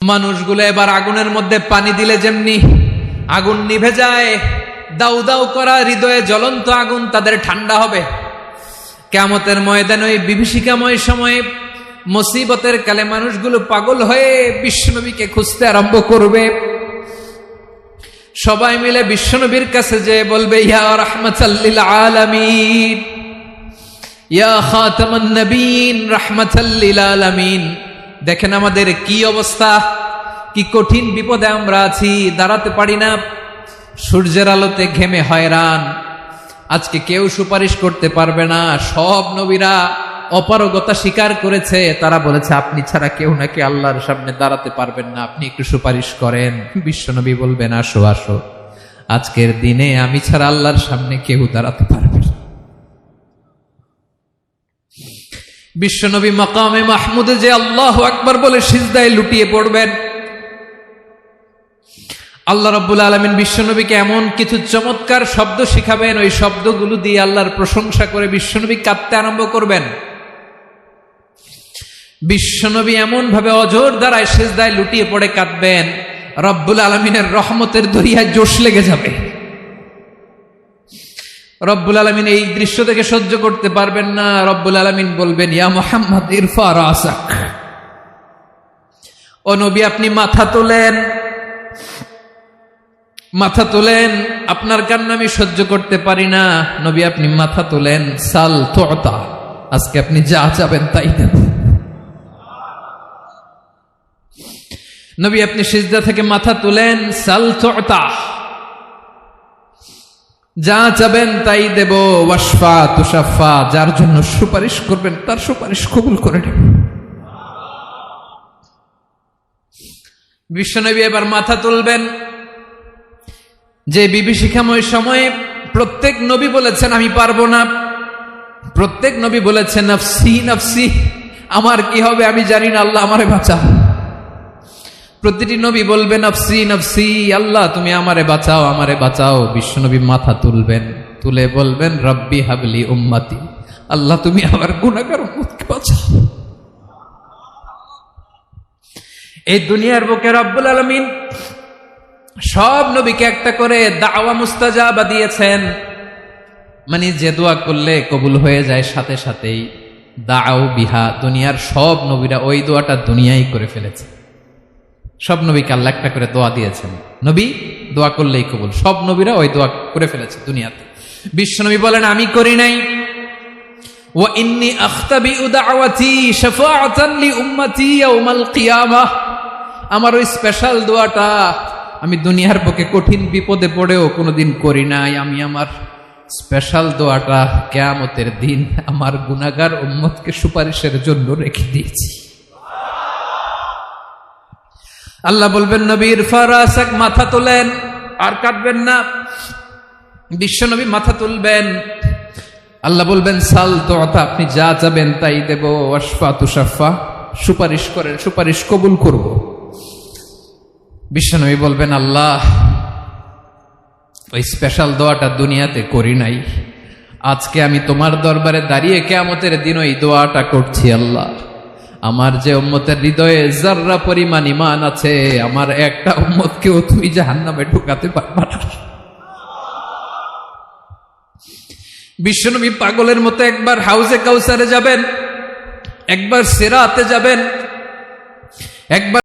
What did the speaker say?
মানুষগুলো এবার আগুনের মধ্যে পানি দিলে যেমনি আগুন নিভে যায়, দাউ দাউ করা হৃদয়ে জ্বলন্ত আগুন তাদের ঠান্ডা হবে। কিয়ামতের ময়দানে ওই বিভীষিকাময় সময়ে মুসিবতের কালে মানুষগুলো পাগল হয়ে বিশ্বনবীকে খুঁজতে আরম্ভ করবে। সবাই মিলে বিশ্বনবীর কাছে যে বলবে, ইয়া রাহমাতাল লিল আলামিন, ইয়া খাতামান নবীন, রাহমাতাল লিল আলামিন। দেখেন আমাদের কি অবস্থা, কি কঠিন বিপদে আমরা আছি, দাঁড়াতে পারি না, সূর্যের আলোতে ঘেমে হয়রান। আজকে কেউ সুপারিশ করতে পারবে না। সব নবীরা অপারগতা স্বীকার করেছে, তারা বলেছে আপনি ছাড়া কেউ নাকি আল্লাহর সামনে দাঁড়াতে পারবেন না, আপনি একটু সুপারিশ করেন। বিশ্বনবী বলবেন, আসো আসো, আজকের দিনে আমি ছাড়া আল্লাহর সামনে কেউ দাঁড়াতে পারবে না। বিশ্বনবী মাকামে মাহমুদে যে আল্লাহু আকবার বলে সিজদায় লুটিয়ে পড়বেন। আল্লাহ রাব্বুল আলামিন বিশ্বনবীকে এমন কিছু চমৎকার শব্দ শিখাবেন, ওই শব্দগুলো দিয়ে আল্লাহর প্রশংসা করে বিশ্বনবী কাঁদতে আরম্ভ করবেন। বিশ্বনবী এমন ভাবে অজর দ্বারায় সিজদায় লুটিয়ে পড়ে কাঁদবেন, রব্বুল আলামিনের রহমতের দরিয়ায় জোশ লেগে যাবে। রব্বুল আলামিন এই দৃশ্য থেকে সহ্য করতে পারবেন না। রব্বুল আলামিন বলবেন, ইয়া মুহাম্মদ ইরফা রাসাক, ও নবী আপনি মাথা তোলেন, মাথা তোলেন, আপনার কান্না আমি সহ্য করতে পারি না। নবী আপনি মাথা তোলেন, সাল তুতা, আজকে আপনি যা চাবেন তাই দেব। নবী আপনি সিজদা থেকে মাথা তুলেন, সাল তুতা, যা চাবেন তাই দেব। ওয়াশফা তুশাফা, যার জন্য সুপারিশ করবেন তার সুপারিশ কবুল করে নেব। বিশ্বনবী এবার মাথা তুলবেন। যে বিভীষিকাময় সময়ে প্রত্যেক নবী বলেছেন আমি পারবো না, প্রত্যেক নবী বলেছেন নফসি নফসি, আমার কি হবে আমি জানি না, আল্লাহ আমারে বাঁচাও। প্রতিটি নবী বলবেন নফসি নফসি, আল্লাহ তুমি আমারে বাঁচাও, আমারে বাঁচাও। বিশ্বনবী মাথা তুলবেন, তুলে বলবেন রব্বি হাবলি উম্মতি, আল্লাহ তুমি আমার গুনাহগার উম্মতকে বাঁচাও। এই দুনিয়ার বুকে রব্বুল আলামিন সব নবীকে একটা করে দাওয়া মুস্তাজাবা দিয়েছেন, মানে যে দোয়া করলে কবুল হয়ে যায় সাথে সাথেই। দাও বিহা, দুনিয়ার সব নবীরা ওই দোয়াটা দুনিয়ায় করে ফেলেছে। সব নবীকে আল্লাহ একটা করে দোয়া দিয়েছেন, নবী দোয়া করলেই কবুল। সব নবীরা ওই দোয়া করে ফেলেছে দুনিয়াতে। বিশ্বনবী বলেন আমি করি নাই। ওয়া ইন্নী আখতাবিউ দাওয়াতি শাফাআতান লি উম্মতি ইয়াউমাল কিয়ামাহ, আমার ওই স্পেশাল দোয়াটা আমি দুনিয়ার বুকে কঠিন বিপদে পড়েও কোনোদিন করি নাই। আমি আমার স্পেশাল দোয়াটা কিয়ামতের দিন আমার গুনাহগার উম্মতকে সুপারিশের জন্য রেখে দিয়েছি। আল্লাহ বলবেন নবী ইরফা রাসাক, মাথা তোলেন, আর কাটবেন না। বিশ্বনবী মাথা তুলবেন, আল্লাহ বলবেন সাল তুতা, আপনি যা চাবেন তাই দেব। ওয়াশফা তুশাফা, সুপারিশ করেন, সুপারিশ কবুল করব। বিশ্বনবী বলবেন আল্লাহ ওই স্পেশাল দোয়াটা দুনিয়াতে করি নাই, আজকে আমি তোমার দরবারে দাঁড়িয়ে কিয়ামতের দিন ওই দোয়াটা করছি। আল্লাহ আমার যে উম্মতের হৃদয়ে যাররা পরিমাণ ঈমান আছে, আমার একটা উম্মতকেও তুমি জাহান্নামে ঢুকাতে পারবা না। বিশ্বনবী পাগলের মতো একবার হাউজে কাউসারে যাবেন, একবার সিরাতে যাবেন, একবার